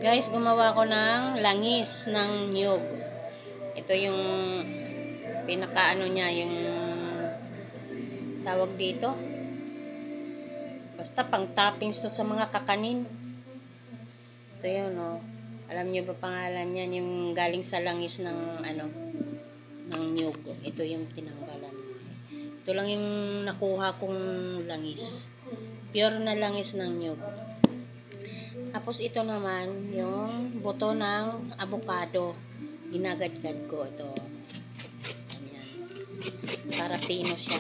Guys, gumawa ko ng langis ng niyog. Ito yung pinakaano niya, yung tawag dito. Basta pang toppings to sa mga kakanin. Ito yun, oh. Alam niyo ba pangalan niyan? Yung galing sa langis ng ng niyog. Ito yung tinanggalan. Ito lang yung nakuha kong langis. Pure na langis ng niyog. Tapos ito naman, yung buto ng avocado. Ginagadgad ko ito. Ayan. Para pino siya.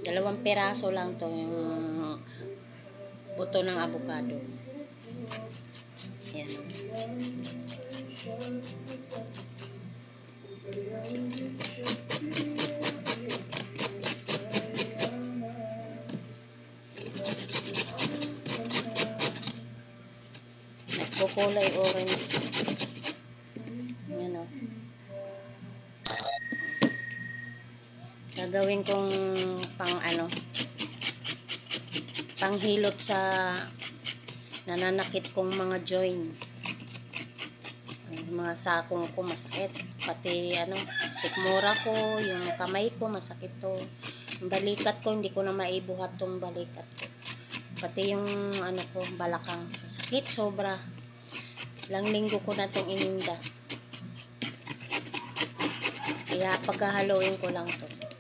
2 piraso lang to yung buto ng avocado. Ayan. Nagkukulay orange. Ayan, o. Gagawin kong panghilot sa nananakit kong mga joint. Yung mga sakong ko masakit. Pati sikmura ko, yung kamay ko masakit to. Yung balikat ko, hindi ko na maibuhat tong balikat ko. Pati yung ko, balakang. Sakit sobra. Ilang linggo ko na tong ininda. Kaya pagkahaluin ko lang to.